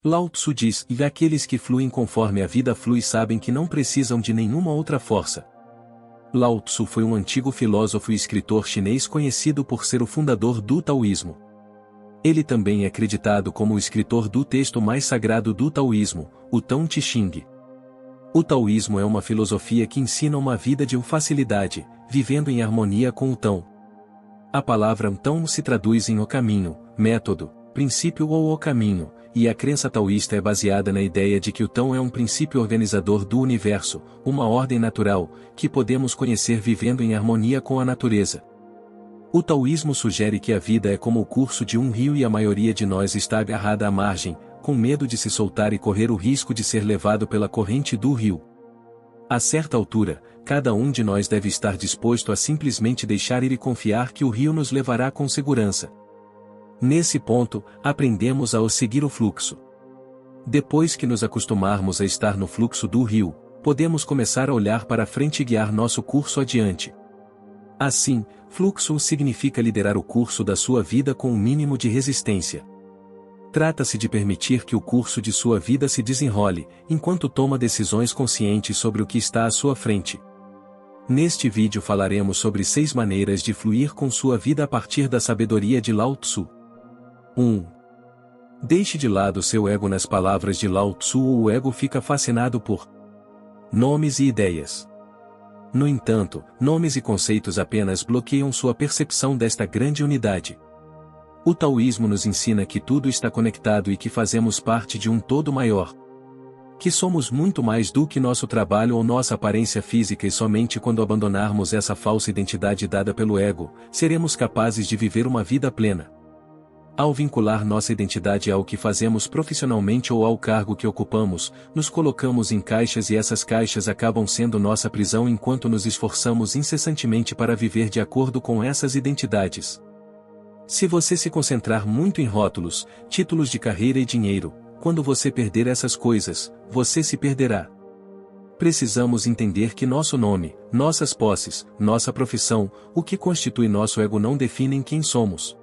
Lao Tzu diz, e aqueles que fluem conforme a vida flui sabem que não precisam de nenhuma outra força. Lao Tzu foi um antigo filósofo e escritor chinês conhecido por ser o fundador do taoísmo. Ele também é acreditado como o escritor do texto mais sagrado do taoísmo, o Tao Te Ching. O taoísmo é uma filosofia que ensina uma vida de facilidade, vivendo em harmonia com o Tao. A palavra Tao se traduz em o caminho, método, princípio ou o caminho, e a crença taoísta é baseada na ideia de que o Tao é um princípio organizador do universo, uma ordem natural, que podemos conhecer vivendo em harmonia com a natureza. O taoísmo sugere que a vida é como o curso de um rio e a maioria de nós está agarrada à margem, com medo de se soltar e correr o risco de ser levado pela corrente do rio. A certa altura, cada um de nós deve estar disposto a simplesmente deixar ir e confiar que o rio nos levará com segurança. Nesse ponto, aprendemos a seguir o fluxo. Depois que nos acostumarmos a estar no fluxo do rio, podemos começar a olhar para frente e guiar nosso curso adiante. Assim, fluxo significa liderar o curso da sua vida com um mínimo de resistência. Trata-se de permitir que o curso de sua vida se desenrole, enquanto toma decisões conscientes sobre o que está à sua frente. Neste vídeo falaremos sobre 6 maneiras de fluir com sua vida a partir da sabedoria de Lao Tzu. 1. Deixe de lado seu ego. Nas palavras de Lao Tzu, o ego fica fascinado por nomes e ideias. No entanto, nomes e conceitos apenas bloqueiam sua percepção desta grande unidade. O taoísmo nos ensina que tudo está conectado e que fazemos parte de um todo maior. Que somos muito mais do que nosso trabalho ou nossa aparência física, e somente quando abandonarmos essa falsa identidade dada pelo ego, seremos capazes de viver uma vida plena. Ao vincular nossa identidade ao que fazemos profissionalmente ou ao cargo que ocupamos, nos colocamos em caixas e essas caixas acabam sendo nossa prisão enquanto nos esforçamos incessantemente para viver de acordo com essas identidades. Se você se concentrar muito em rótulos, títulos de carreira e dinheiro, quando você perder essas coisas, você se perderá. Precisamos entender que nosso nome, nossas posses, nossa profissão, o que constitui nosso ego não definem quem somos.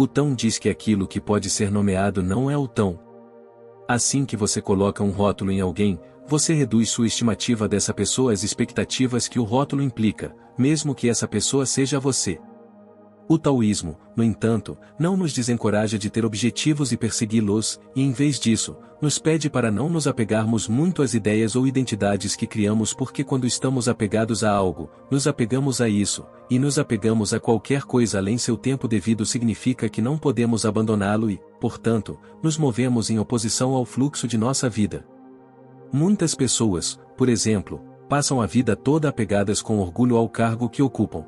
O Tao diz que aquilo que pode ser nomeado não é o Tao. Assim que você coloca um rótulo em alguém, você reduz sua estimativa dessa pessoa às expectativas que o rótulo implica, mesmo que essa pessoa seja você. O taoísmo, no entanto, não nos desencoraja de ter objetivos e persegui-los, e em vez disso, nos pede para não nos apegarmos muito às ideias ou identidades que criamos, porque quando estamos apegados a algo, nos apegamos a isso, e nos apegamos a qualquer coisa além seu tempo devido significa que não podemos abandoná-lo e, portanto, nos movemos em oposição ao fluxo de nossa vida. Muitas pessoas, por exemplo, passam a vida toda apegadas com orgulho ao cargo que ocupam.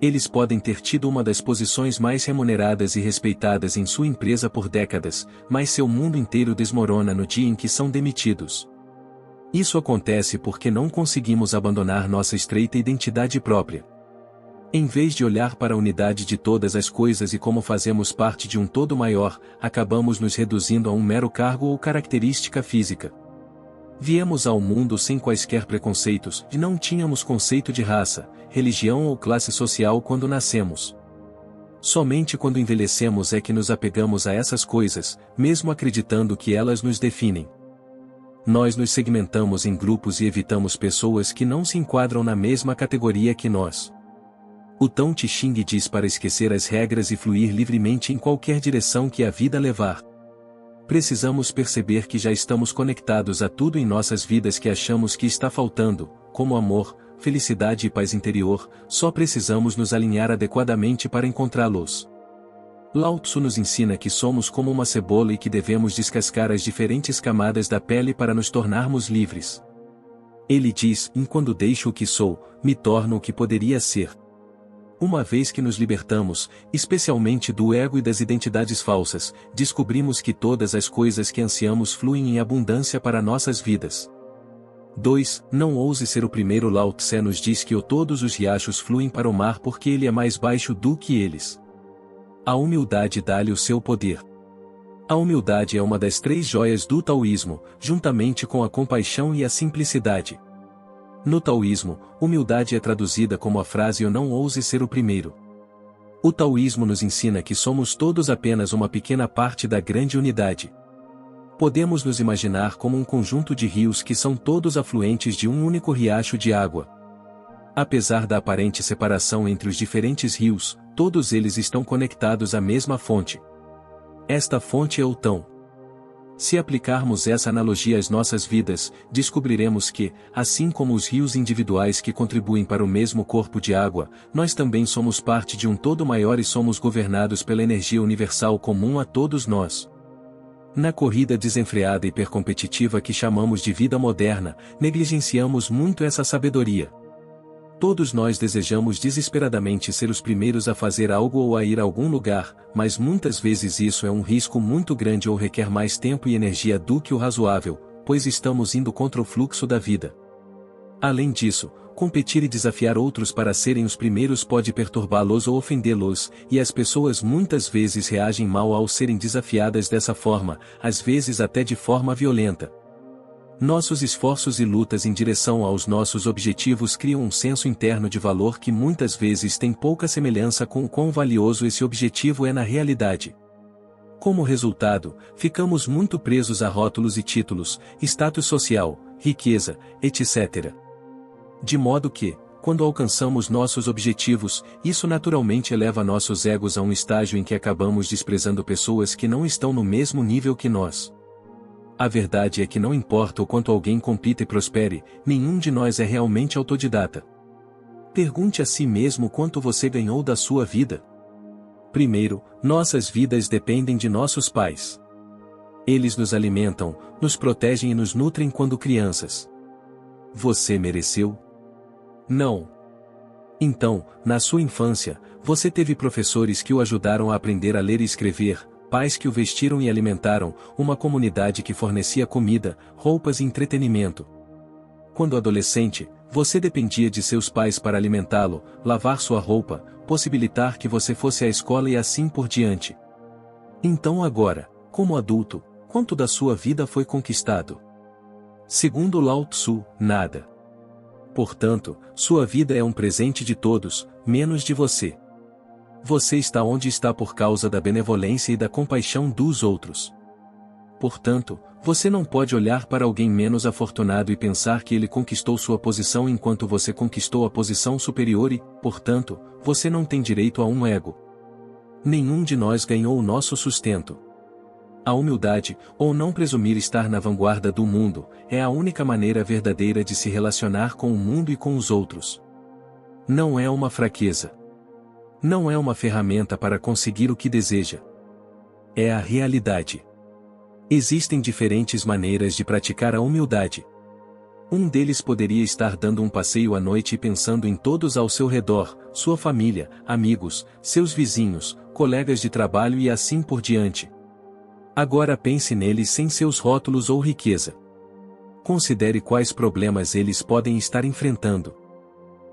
Eles podem ter tido uma das posições mais remuneradas e respeitadas em sua empresa por décadas, mas seu mundo inteiro desmorona no dia em que são demitidos. Isso acontece porque não conseguimos abandonar nossa estreita identidade própria. Em vez de olhar para a unidade de todas as coisas e como fazemos parte de um todo maior, acabamos nos reduzindo a um mero cargo ou característica física. Viemos ao mundo sem quaisquer preconceitos, e não tínhamos conceito de raça, religião ou classe social quando nascemos. Somente quando envelhecemos é que nos apegamos a essas coisas, mesmo acreditando que elas nos definem. Nós nos segmentamos em grupos e evitamos pessoas que não se enquadram na mesma categoria que nós. O Tao Te Ching diz para esquecer as regras e fluir livremente em qualquer direção que a vida levar. Precisamos perceber que já estamos conectados a tudo em nossas vidas que achamos que está faltando, como amor, felicidade e paz interior, só precisamos nos alinhar adequadamente para encontrá-los. Lao Tzu nos ensina que somos como uma cebola e que devemos descascar as diferentes camadas da pele para nos tornarmos livres. Ele diz, quando deixo o que sou, me torno o que poderia ser. Uma vez que nos libertamos, especialmente do ego e das identidades falsas, descobrimos que todas as coisas que ansiamos fluem em abundância para nossas vidas. 2. Não ouse ser o primeiro. Lao Tse nos diz que todos os riachos fluem para o mar porque ele é mais baixo do que eles. A humildade dá-lhe o seu poder. A humildade é uma das 3 joias do taoísmo, juntamente com a compaixão e a simplicidade. No taoísmo, humildade é traduzida como a frase "eu não ouse ser o primeiro". O taoísmo nos ensina que somos todos apenas uma pequena parte da grande unidade. Podemos nos imaginar como um conjunto de rios que são todos afluentes de um único riacho de água. Apesar da aparente separação entre os diferentes rios, todos eles estão conectados à mesma fonte. Esta fonte é o Tão. Se aplicarmos essa analogia às nossas vidas, descobriremos que, assim como os rios individuais que contribuem para o mesmo corpo de água, nós também somos parte de um todo maior e somos governados pela energia universal comum a todos nós. Na corrida desenfreada e hipercompetitiva que chamamos de vida moderna, negligenciamos muito essa sabedoria. Todos nós desejamos desesperadamente ser os primeiros a fazer algo ou a ir a algum lugar, mas muitas vezes isso é um risco muito grande ou requer mais tempo e energia do que o razoável, pois estamos indo contra o fluxo da vida. Além disso, competir e desafiar outros para serem os primeiros pode perturbá-los ou ofendê-los, e as pessoas muitas vezes reagem mal ao serem desafiadas dessa forma, às vezes até de forma violenta. Nossos esforços e lutas em direção aos nossos objetivos criam um senso interno de valor que muitas vezes tem pouca semelhança com o quão valioso esse objetivo é na realidade. Como resultado, ficamos muito presos a rótulos e títulos, status social, riqueza, etc. De modo que, quando alcançamos nossos objetivos, isso naturalmente eleva nossos egos a um estágio em que acabamos desprezando pessoas que não estão no mesmo nível que nós. A verdade é que não importa o quanto alguém compita e prospere, nenhum de nós é realmente autodidata. Pergunte a si mesmo quanto você ganhou da sua vida. Primeiro, nossas vidas dependem de nossos pais. Eles nos alimentam, nos protegem e nos nutrem quando crianças. Você mereceu? Não. Então, na sua infância, você teve professores que o ajudaram a aprender a ler e escrever, pais que o vestiram e alimentaram, uma comunidade que fornecia comida, roupas e entretenimento. Quando adolescente, você dependia de seus pais para alimentá-lo, lavar sua roupa, possibilitar que você fosse à escola e assim por diante. Então agora, como adulto, quanto da sua vida foi conquistado? Segundo Lao Tzu, nada. Portanto, sua vida é um presente de todos, menos de você. Você está onde está por causa da benevolência e da compaixão dos outros. Portanto, você não pode olhar para alguém menos afortunado e pensar que ele conquistou sua posição enquanto você conquistou a posição superior e, portanto, você não tem direito a um ego. Nenhum de nós ganhou o nosso sustento. A humildade, ou não presumir estar na vanguarda do mundo, é a única maneira verdadeira de se relacionar com o mundo e com os outros. Não é uma fraqueza. Não é uma ferramenta para conseguir o que deseja. É a realidade. Existem diferentes maneiras de praticar a humildade. Um deles poderia estar dando um passeio à noite e pensando em todos ao seu redor, sua família, amigos, seus vizinhos, colegas de trabalho e assim por diante. Agora pense neles sem seus rótulos ou riqueza. Considere quais problemas eles podem estar enfrentando.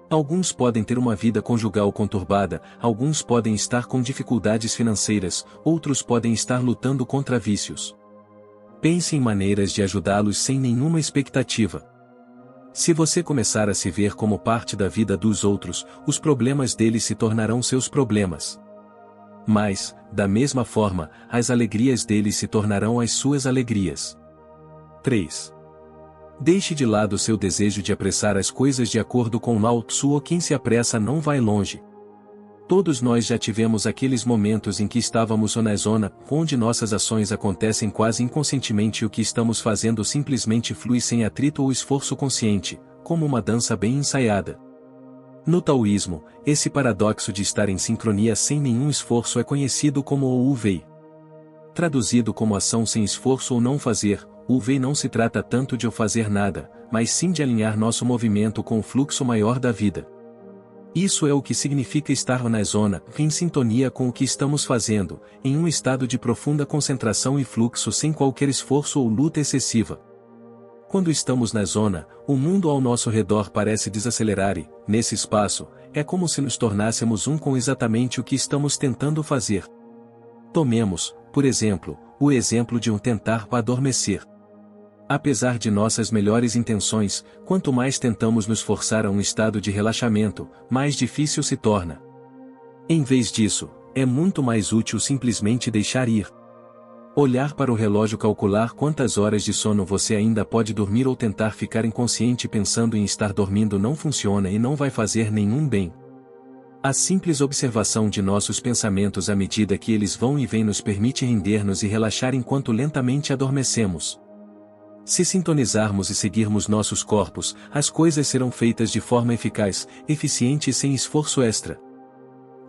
Alguns podem ter uma vida conjugal conturbada, alguns podem estar com dificuldades financeiras, outros podem estar lutando contra vícios. Pense em maneiras de ajudá-los sem nenhuma expectativa. Se você começar a se ver como parte da vida dos outros, os problemas deles se tornarão seus problemas. Mas, da mesma forma, as alegrias deles se tornarão as suas alegrias. 3. Deixe de lado seu desejo de apressar as coisas de acordo com Lao Tzu ou quem se apressa não vai longe. Todos nós já tivemos aqueles momentos em que estávamos na zona, onde nossas ações acontecem quase inconscientemente e o que estamos fazendo simplesmente flui sem atrito ou esforço consciente, como uma dança bem ensaiada. No taoísmo, esse paradoxo de estar em sincronia sem nenhum esforço é conhecido como o Wu Wei. Traduzido como ação sem esforço ou não fazer, o Wu Wei não se trata tanto de eu fazer nada, mas sim de alinhar nosso movimento com o fluxo maior da vida. Isso é o que significa estar na zona, em sintonia com o que estamos fazendo, em um estado de profunda concentração e fluxo sem qualquer esforço ou luta excessiva. Quando estamos na zona, o mundo ao nosso redor parece desacelerar e, nesse espaço, é como se nos tornássemos um com exatamente o que estamos tentando fazer. Tomemos, por exemplo, o exemplo de um tentar adormecer. Apesar de nossas melhores intenções, quanto mais tentamos nos forçar a um estado de relaxamento, mais difícil se torna. Em vez disso, é muito mais útil simplesmente deixar ir. Olhar para o relógio, calcular quantas horas de sono você ainda pode dormir ou tentar ficar inconsciente pensando em estar dormindo não funciona e não vai fazer nenhum bem. A simples observação de nossos pensamentos à medida que eles vão e vêm nos permite render-nos e relaxar enquanto lentamente adormecemos. Se sintonizarmos e seguirmos nossos corpos, as coisas serão feitas de forma eficaz, eficiente e sem esforço extra.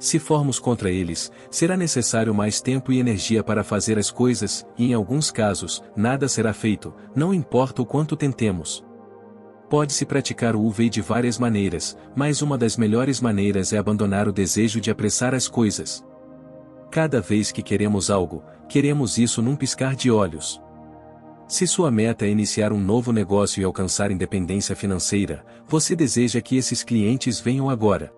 Se formos contra eles, será necessário mais tempo e energia para fazer as coisas, e em alguns casos, nada será feito, não importa o quanto tentemos. Pode-se praticar o UV de várias maneiras, mas uma das melhores maneiras é abandonar o desejo de apressar as coisas. Cada vez que queremos algo, queremos isso num piscar de olhos. Se sua meta é iniciar um novo negócio e alcançar independência financeira, você deseja que esses clientes venham agora.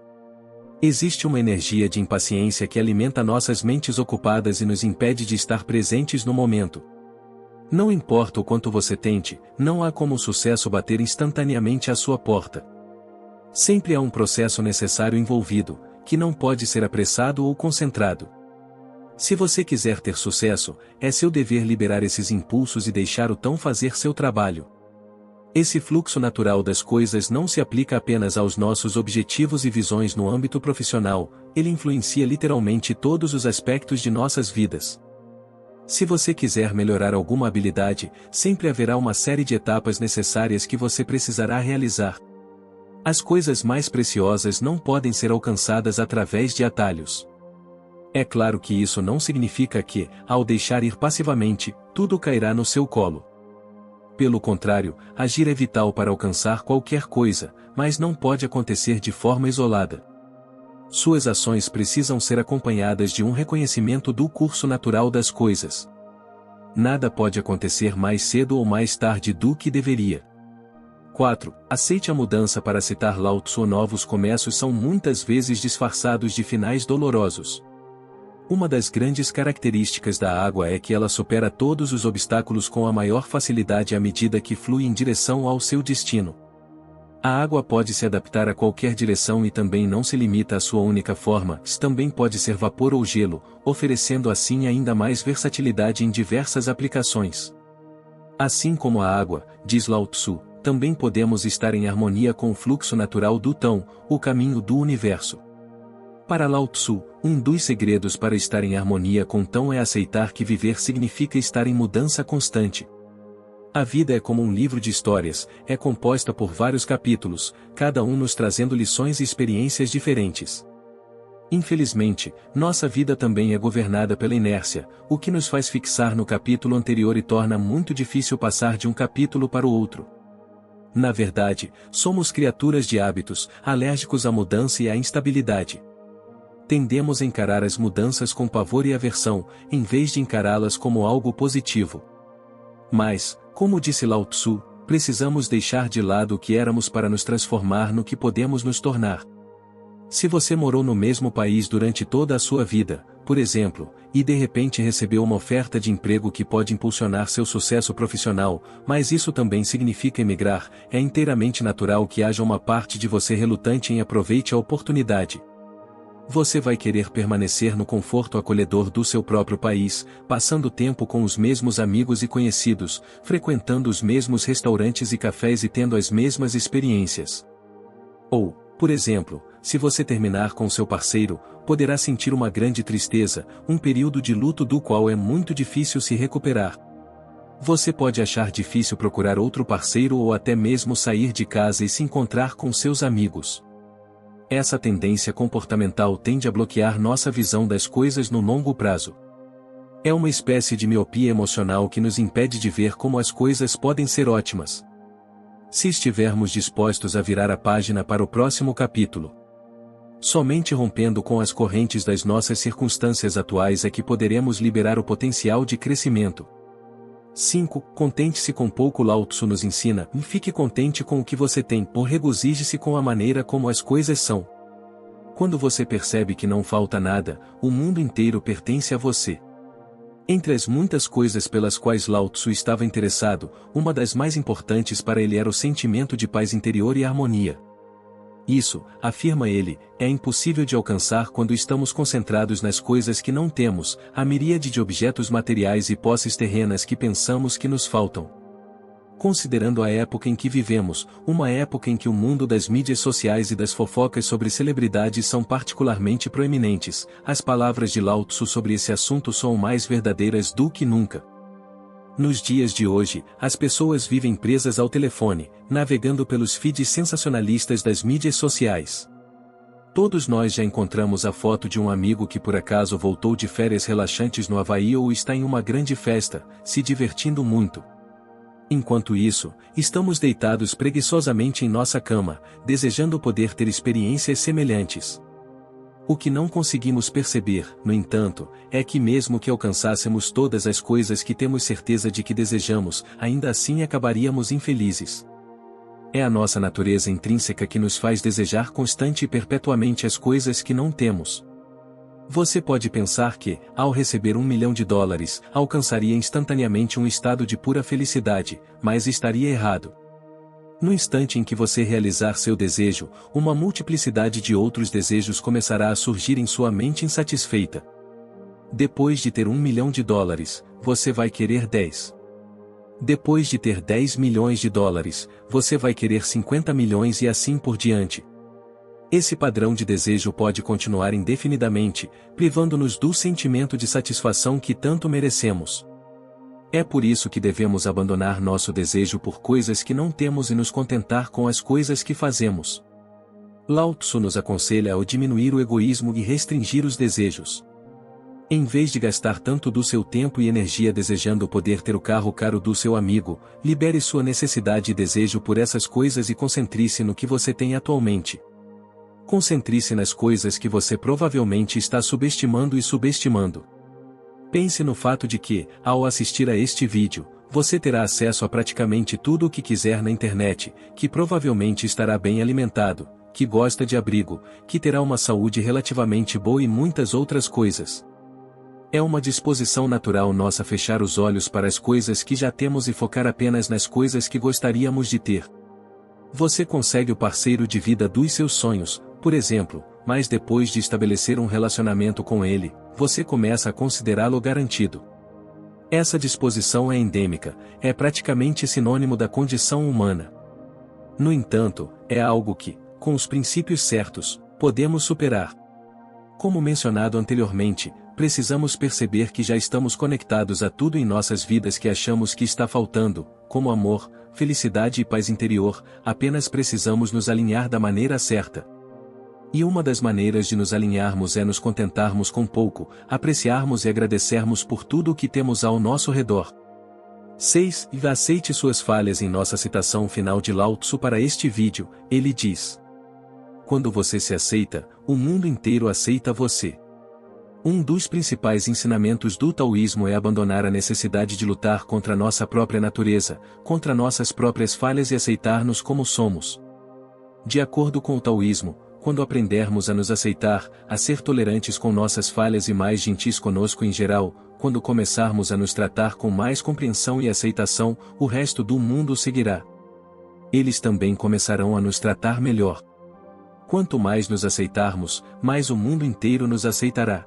Existe uma energia de impaciência que alimenta nossas mentes ocupadas e nos impede de estar presentes no momento. Não importa o quanto você tente, não há como o sucesso bater instantaneamente à sua porta. Sempre há um processo necessário envolvido, que não pode ser apressado ou concentrado. Se você quiser ter sucesso, é seu dever liberar esses impulsos e deixar o tão fazer seu trabalho. Esse fluxo natural das coisas não se aplica apenas aos nossos objetivos e visões no âmbito profissional, ele influencia literalmente todos os aspectos de nossas vidas. Se você quiser melhorar alguma habilidade, sempre haverá uma série de etapas necessárias que você precisará realizar. As coisas mais preciosas não podem ser alcançadas através de atalhos. É claro que isso não significa que, ao deixar ir passivamente, tudo cairá no seu colo. Pelo contrário, agir é vital para alcançar qualquer coisa, mas não pode acontecer de forma isolada. Suas ações precisam ser acompanhadas de um reconhecimento do curso natural das coisas. Nada pode acontecer mais cedo ou mais tarde do que deveria. 4. Aceite a mudança. Para citar Lao Tzu, novos começos são muitas vezes disfarçados de finais dolorosos. Uma das grandes características da água é que ela supera todos os obstáculos com a maior facilidade à medida que flui em direção ao seu destino. A água pode se adaptar a qualquer direção e também não se limita à sua única forma, também pode ser vapor ou gelo, oferecendo assim ainda mais versatilidade em diversas aplicações. Assim como a água, diz Lao Tzu, também podemos estar em harmonia com o fluxo natural do Tão, o caminho do universo. Para Lao Tzu, um dos segredos para estar em harmonia com Tão é aceitar que viver significa estar em mudança constante. A vida é como um livro de histórias, é composta por vários capítulos, cada um nos trazendo lições e experiências diferentes. Infelizmente, nossa vida também é governada pela inércia, o que nos faz fixar no capítulo anterior e torna muito difícil passar de um capítulo para o outro. Na verdade, somos criaturas de hábitos, alérgicos à mudança e à instabilidade. Tendemos a encarar as mudanças com pavor e aversão, em vez de encará-las como algo positivo. Mas, como disse Lao Tzu, precisamos deixar de lado o que éramos para nos transformar no que podemos nos tornar. Se você morou no mesmo país durante toda a sua vida, por exemplo, e de repente recebeu uma oferta de emprego que pode impulsionar seu sucesso profissional, mas isso também significa emigrar, é inteiramente natural que haja uma parte de você relutante em aproveite a oportunidade. Você vai querer permanecer no conforto acolhedor do seu próprio país, passando tempo com os mesmos amigos e conhecidos, frequentando os mesmos restaurantes e cafés e tendo as mesmas experiências. Ou, por exemplo, se você terminar com seu parceiro, poderá sentir uma grande tristeza, um período de luto do qual é muito difícil se recuperar. Você pode achar difícil procurar outro parceiro ou até mesmo sair de casa e se encontrar com seus amigos. Essa tendência comportamental tende a bloquear nossa visão das coisas no longo prazo. É uma espécie de miopia emocional que nos impede de ver como as coisas podem ser ótimas. Se estivermos dispostos a virar a página para o próximo capítulo. Somente rompendo com as correntes das nossas circunstâncias atuais é que poderemos liberar o potencial de crescimento. 5. Contente-se com pouco. Lao Tzu nos ensina, fique contente com o que você tem, ou regozije-se com a maneira como as coisas são. Quando você percebe que não falta nada, o mundo inteiro pertence a você. Entre as muitas coisas pelas quais Lao Tzu estava interessado, uma das mais importantes para ele era o sentimento de paz interior e harmonia. Isso, afirma ele, é impossível de alcançar quando estamos concentrados nas coisas que não temos, a miríade de objetos materiais e posses terrenas que pensamos que nos faltam. Considerando a época em que vivemos, uma época em que o mundo das mídias sociais e das fofocas sobre celebridades são particularmente proeminentes, as palavras de Lao Tzu sobre esse assunto são mais verdadeiras do que nunca. Nos dias de hoje, as pessoas vivem presas ao telefone, navegando pelos feeds sensacionalistas das mídias sociais. Todos nós já encontramos a foto de um amigo que por acaso voltou de férias relaxantes no Havaí ou está em uma grande festa, se divertindo muito. Enquanto isso, estamos deitados preguiçosamente em nossa cama, desejando poder ter experiências semelhantes. O que não conseguimos perceber, no entanto, é que mesmo que alcançássemos todas as coisas que temos certeza de que desejamos, ainda assim acabaríamos infelizes. É a nossa natureza intrínseca que nos faz desejar constante e perpetuamente as coisas que não temos. Você pode pensar que, ao receber $1 milhão, alcançaria instantaneamente um estado de pura felicidade, mas estaria errado. No instante em que você realizar seu desejo, uma multiplicidade de outros desejos começará a surgir em sua mente insatisfeita. Depois de ter $1 milhão, você vai querer 10. Depois de ter $10 milhões, você vai querer 50 milhões e assim por diante. Esse padrão de desejo pode continuar indefinidamente, privando-nos do sentimento de satisfação que tanto merecemos. É por isso que devemos abandonar nosso desejo por coisas que não temos e nos contentar com as coisas que fazemos. Lao Tzu nos aconselha a diminuir o egoísmo e restringir os desejos. Em vez de gastar tanto do seu tempo e energia desejando poder ter o carro caro do seu amigo, libere sua necessidade e desejo por essas coisas e concentre-se no que você tem atualmente. Concentre-se nas coisas que você provavelmente está subestimando e subestimando. Pense no fato de que, ao assistir a este vídeo, você terá acesso a praticamente tudo o que quiser na internet, que provavelmente estará bem alimentado, que gosta de abrigo, que terá uma saúde relativamente boa e muitas outras coisas. É uma disposição natural nossa fechar os olhos para as coisas que já temos e focar apenas nas coisas que gostaríamos de ter. Você consegue o parceiro de vida dos seus sonhos, por exemplo, mas depois de estabelecer um relacionamento com ele, você começa a considerá-lo garantido. Essa disposição é endêmica, é praticamente sinônimo da condição humana. No entanto, é algo que, com os princípios certos, podemos superar. Como mencionado anteriormente, precisamos perceber que já estamos conectados a tudo em nossas vidas que achamos que está faltando, como amor, felicidade e paz interior, apenas precisamos nos alinhar da maneira certa. E uma das maneiras de nos alinharmos é nos contentarmos com pouco, apreciarmos e agradecermos por tudo o que temos ao nosso redor. 6. Aceite suas falhas. Em nossa citação final de Lao Tzu para este vídeo, ele diz: quando você se aceita, o mundo inteiro aceita você. Um dos principais ensinamentos do taoísmo é abandonar a necessidade de lutar contra nossa própria natureza, contra nossas próprias falhas e aceitar-nos como somos. De acordo com o taoísmo, quando aprendermos a nos aceitar, a ser tolerantes com nossas falhas e mais gentis conosco em geral, quando começarmos a nos tratar com mais compreensão e aceitação, o resto do mundo seguirá. Eles também começarão a nos tratar melhor. Quanto mais nos aceitarmos, mais o mundo inteiro nos aceitará.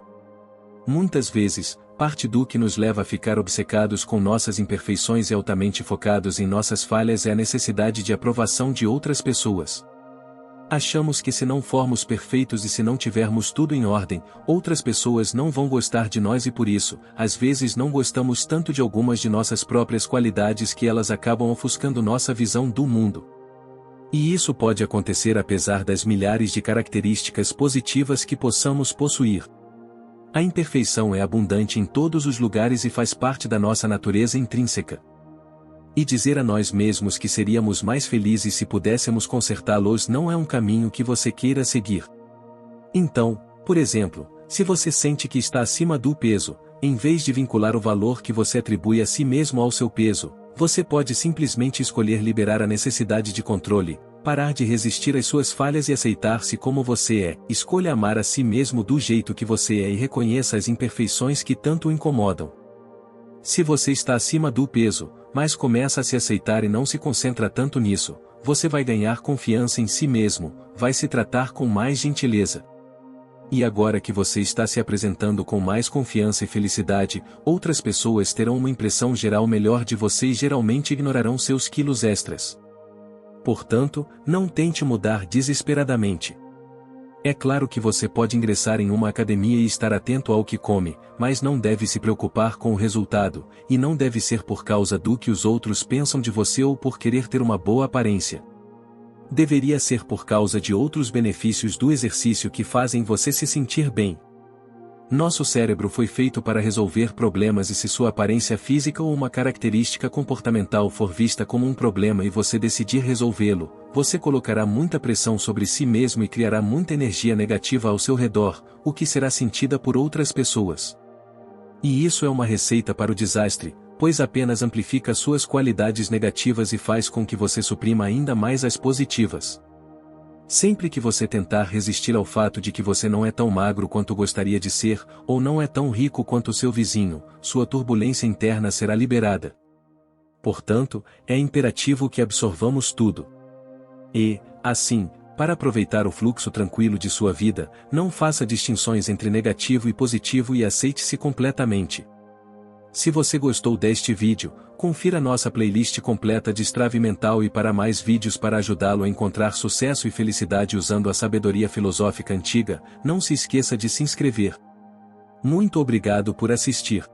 Muitas vezes, parte do que nos leva a ficar obcecados com nossas imperfeições e altamente focados em nossas falhas é a necessidade de aprovação de outras pessoas. Achamos que se não formos perfeitos e se não tivermos tudo em ordem, outras pessoas não vão gostar de nós e por isso, às vezes não gostamos tanto de algumas de nossas próprias qualidades que elas acabam ofuscando nossa visão do mundo. E isso pode acontecer apesar das milhares de características positivas que possamos possuir. A imperfeição é abundante em todos os lugares e faz parte da nossa natureza intrínseca. E dizer a nós mesmos que seríamos mais felizes se pudéssemos consertá-los não é um caminho que você queira seguir. Então, por exemplo, se você sente que está acima do peso, em vez de vincular o valor que você atribui a si mesmo ao seu peso, você pode simplesmente escolher liberar a necessidade de controle, parar de resistir às suas falhas e aceitar-se como você é. Escolha amar a si mesmo do jeito que você é e reconheça as imperfeições que tanto o incomodam. Se você está acima do peso, mas começa a se aceitar e não se concentra tanto nisso, você vai ganhar confiança em si mesmo, vai se tratar com mais gentileza. E agora que você está se apresentando com mais confiança e felicidade, outras pessoas terão uma impressão geral melhor de você e geralmente ignorarão seus quilos extras. Portanto, não tente mudar desesperadamente. É claro que você pode ingressar em uma academia e estar atento ao que come, mas não deve se preocupar com o resultado, e não deve ser por causa do que os outros pensam de você ou por querer ter uma boa aparência. Deveria ser por causa de outros benefícios do exercício que fazem você se sentir bem. Nosso cérebro foi feito para resolver problemas, e se sua aparência física ou uma característica comportamental for vista como um problema e você decidir resolvê-lo, você colocará muita pressão sobre si mesmo e criará muita energia negativa ao seu redor, o que será sentida por outras pessoas. E isso é uma receita para o desastre, pois apenas amplifica suas qualidades negativas e faz com que você suprima ainda mais as positivas. Sempre que você tentar resistir ao fato de que você não é tão magro quanto gostaria de ser, ou não é tão rico quanto seu vizinho, sua turbulência interna será liberada. Portanto, é imperativo que absorvamos tudo. E, assim, para aproveitar o fluxo tranquilo de sua vida, não faça distinções entre negativo e positivo e aceite-se completamente. Se você gostou deste vídeo, confira nossa playlist completa de Destrave Mental e para mais vídeos para ajudá-lo a encontrar sucesso e felicidade usando a sabedoria filosófica antiga, não se esqueça de se inscrever. Muito obrigado por assistir.